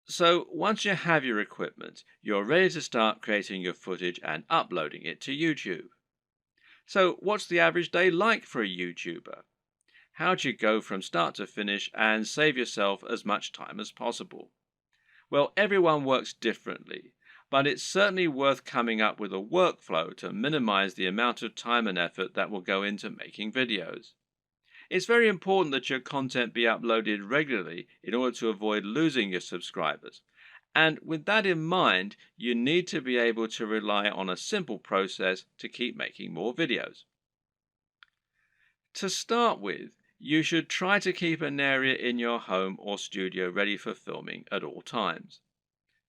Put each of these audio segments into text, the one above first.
So once you have your equipment, you're ready to start creating your footage and uploading it to YouTube. So what's the average day like for a YouTuber? How do you go from start to finish and save yourself as much time as possible? Well, everyone works differently, but it's certainly worth coming up with a workflow to minimize the amount of time and effort that will go into making videos. It's very important that your content be uploaded regularly in order to avoid losing your subscribers. And with that in mind, you need to be able to rely on a simple process to keep making more videos. To start with, you should try to keep an area in your home or studio ready for filming at all times.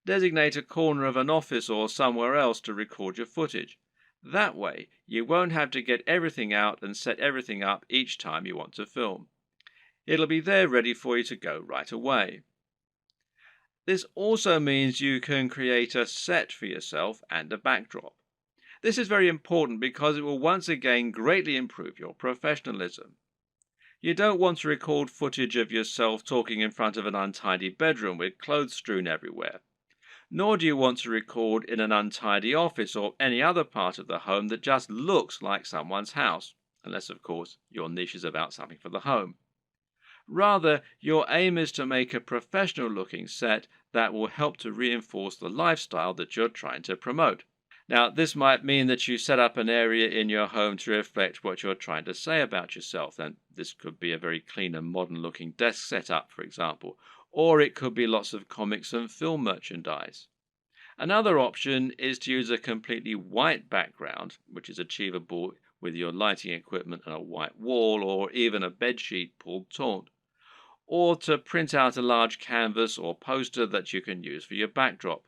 Designate a corner of an office or somewhere else to record your footage. That way, you won't have to get everything out and set everything up each time you want to film. It'll be there ready for you to go right away. This also means you can create a set for yourself and a backdrop. This is very important because it will once again greatly improve your professionalism. You don't want to record footage of yourself talking in front of an untidy bedroom with clothes strewn everywhere. Nor do you want to record in an untidy office or any other part of the home that just looks like someone's house, unless, of course, your niche is about something for the home. Rather, your aim is to make a professional looking set that will help to reinforce the lifestyle that you're trying to promote. Now, this might mean that you set up an area in your home to reflect what you're trying to say about yourself. And this could be a very clean and modern looking desk setup, for example, or it could be lots of comics and film merchandise. Another option is to use a completely white background, which is achievable with your lighting equipment and a white wall or even a bedsheet pulled taut, or to print out a large canvas or poster that you can use for your backdrop.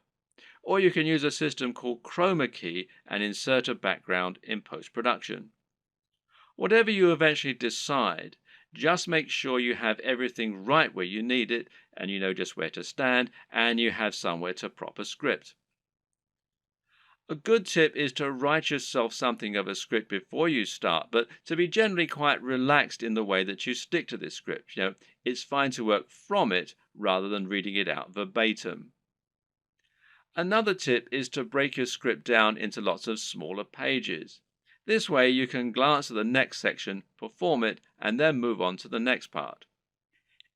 Or you can use a system called Chroma Key and insert a background in post-production. Whatever you eventually decide, just make sure you have everything right where you need it and you know just where to stand and you have somewhere to prop a script. A good tip is to write yourself something of a script before you start, but to be generally quite relaxed in the way that you stick to this script. It's fine to work from it rather than reading it out verbatim. Another tip is to break your script down into lots of smaller pages. This way you can glance at the next section, perform it, and then move on to the next part.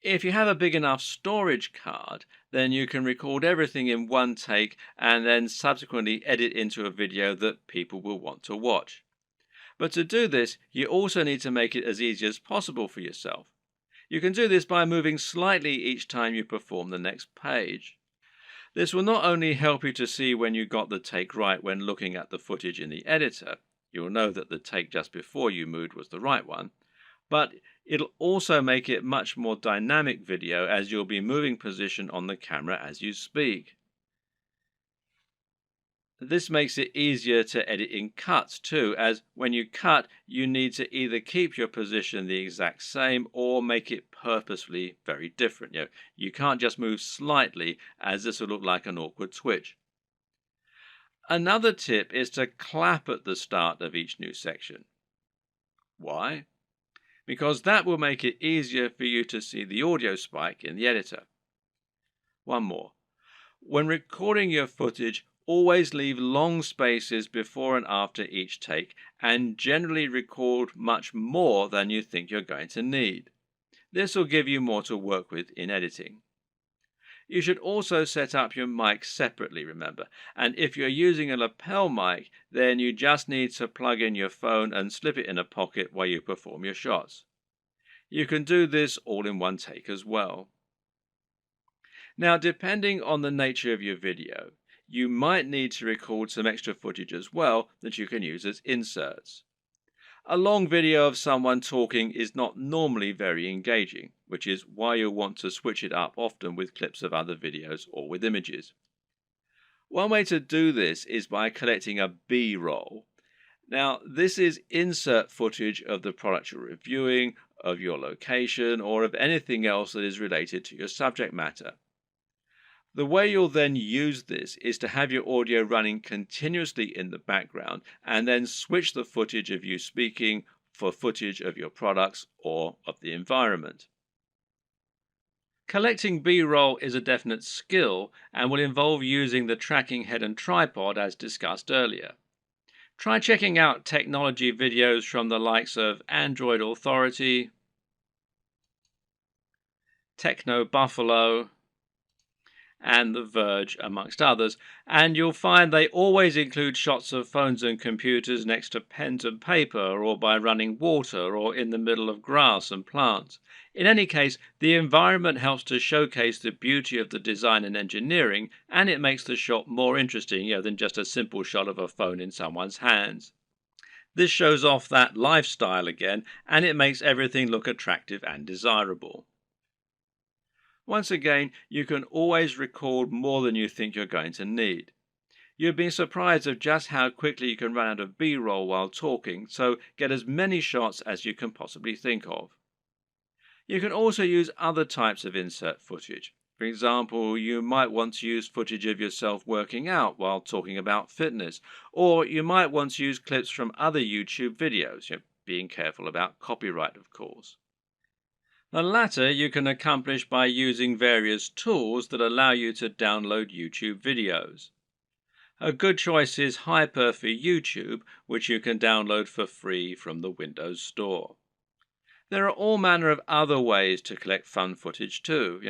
If you have a big enough storage card, then you can record everything in one take and then subsequently edit into a video that people will want to watch. But to do this, you also need to make it as easy as possible for yourself. You can do this by moving slightly each time you perform the next page. This will not only help you to see when you got the take right when looking at the footage in the editor, you'll know that the take just before you moved was the right one, but it'll also make it much more dynamic video as you'll be moving position on the camera as you speak. This makes it easier to edit in cuts too, as when you cut, you need to either keep your position the exact same or make it purposefully very different. You can't just move slightly, as this will look like an awkward twitch. Another tip is to clap at the start of each new section. Why? Because that will make it easier for you to see the audio spike in the editor. One more. When recording your footage, always leave long spaces before and after each take and generally record much more than you think you're going to need. This will give you more to work with in editing. You should also set up your mic separately, remember, and if you're using a lapel mic, then you just need to plug in your phone and slip it in a pocket while you perform your shots. You can do this all in one take as well. Now, depending on the nature of your video, you might need to record some extra footage as well that you can use as inserts. A long video of someone talking is not normally very engaging, which is why you'll want to switch it up often with clips of other videos or with images. One way to do this is by collecting a B-roll. Now, this is insert footage of the product you're reviewing, of your location, or of anything else that is related to your subject matter. The way you'll then use this is to have your audio running continuously in the background and then switch the footage of you speaking for footage of your products or of the environment. Collecting B-roll is a definite skill and will involve using the tracking head and tripod as discussed earlier. Try checking out technology videos from the likes of Android Authority, Techno Buffalo, and The Verge, amongst others, and you'll find they always include shots of phones and computers next to pens and paper, or by running water, or in the middle of grass and plants. In any case, the environment helps to showcase the beauty of the design and engineering, and it makes the shot more interesting, than just a simple shot of a phone in someone's hands. This shows off that lifestyle again, and it makes everything look attractive and desirable. Once again, you can always record more than you think you're going to need. You'd be surprised of just how quickly you can run out of B-roll while talking, so get as many shots as you can possibly think of. You can also use other types of insert footage. For example, you might want to use footage of yourself working out while talking about fitness, or you might want to use clips from other YouTube videos, being careful about copyright, of course. The latter you can accomplish by using various tools that allow you to download YouTube videos. A good choice is Hyper for YouTube, which you can download for free from the Windows Store. There are all manner of other ways to collect fun footage too.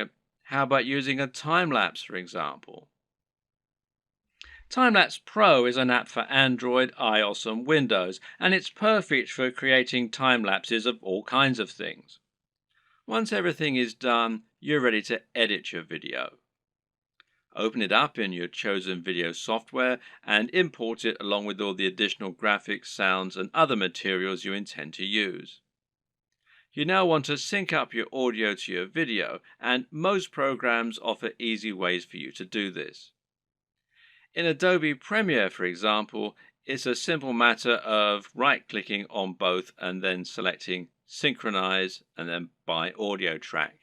How about using a time-lapse, for example? Timelapse Pro is an app for Android, iOS and Windows, and it's perfect for creating time lapses of all kinds of things. Once everything is done, you're ready to edit your video. Open it up in your chosen video software and import it along with all the additional graphics, sounds and other materials you intend to use. You now want to sync up your audio to your video, and most programs offer easy ways for you to do this. In Adobe Premiere, for example, it's a simple matter of right-clicking on both and then selecting Synchronize and then by audio track.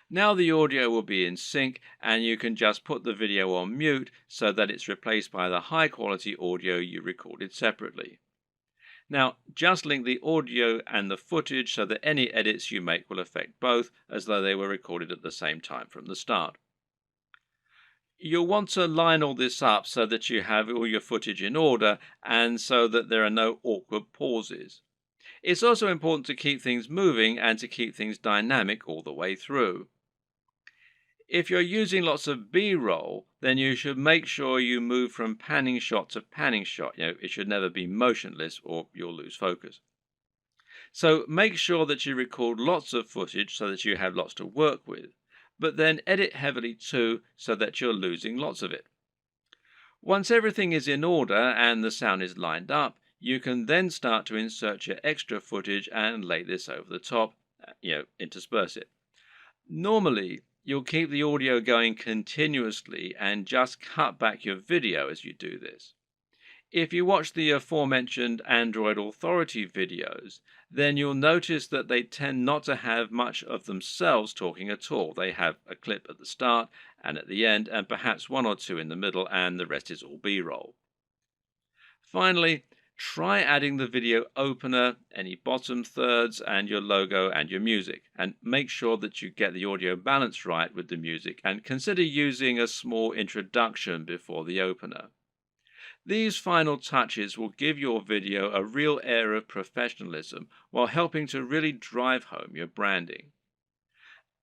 Now the audio will be in sync and you can just put the video on mute so that it's replaced by the high-quality audio you recorded separately. Now just link the audio and the footage so that any edits you make will affect both, as though they were recorded at the same time from the start. You'll want to line all this up so that you have all your footage in order and so that there are no awkward pauses. It's also important to keep things moving and to keep things dynamic all the way through. If you're using lots of B-roll, then you should make sure you move from panning shot to panning shot. It should never be motionless or you'll lose focus. So make sure that you record lots of footage so that you have lots to work with, but then edit heavily too so that you're losing lots of it. Once everything is in order and the sound is lined up, you can then start to insert your extra footage and lay this over the top, intersperse it. Normally, you'll keep the audio going continuously and just cut back your video as you do this. If you watch the aforementioned Android Authority videos, then you'll notice that they tend not to have much of themselves talking at all. They have a clip at the start and at the end, and perhaps one or two in the middle, and the rest is all B-roll. Finally, try adding the video opener, any bottom thirds, and your logo and your music, and make sure that you get the audio balance right with the music, and consider using a small introduction before the opener. These final touches will give your video a real air of professionalism while helping to really drive home your branding.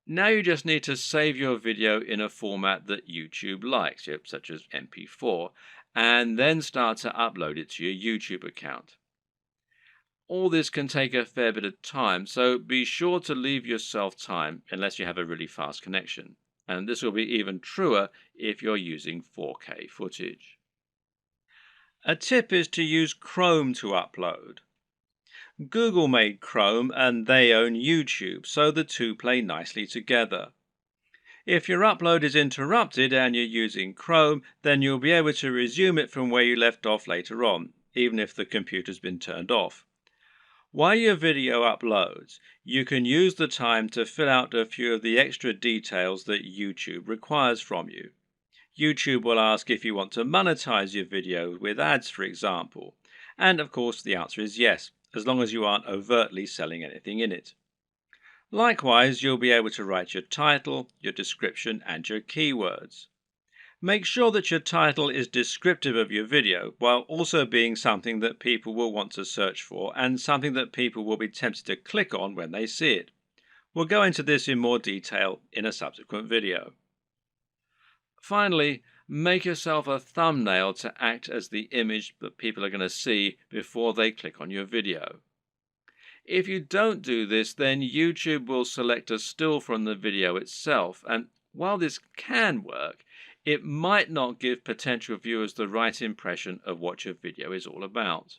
Now you just need to save your video in a format that YouTube likes, such as MP4, and then start to upload it to your YouTube account. All this can take a fair bit of time, so be sure to leave yourself time unless you have a really fast connection. And this will be even truer if you're using 4K footage. A tip is to use Chrome to upload. Google made Chrome and they own YouTube, so the two play nicely together. If your upload is interrupted and you're using Chrome, then you'll be able to resume it from where you left off later on, even if the computer's been turned off. While your video uploads, you can use the time to fill out a few of the extra details that YouTube requires from you. YouTube will ask if you want to monetize your video with ads, for example. And of course the answer is yes, as long as you aren't overtly selling anything in it. Likewise, you'll be able to write your title, your description, and your keywords. Make sure that your title is descriptive of your video while also being something that people will want to search for and something that people will be tempted to click on when they see it. We'll go into this in more detail in a subsequent video. Finally, make yourself a thumbnail to act as the image that people are going to see before they click on your video. If you don't do this, then YouTube will select a still from the video itself, and while this can work, it might not give potential viewers the right impression of what your video is all about.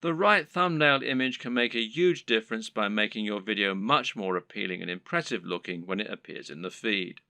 The right thumbnail image can make a huge difference by making your video much more appealing and impressive looking when it appears in the feed.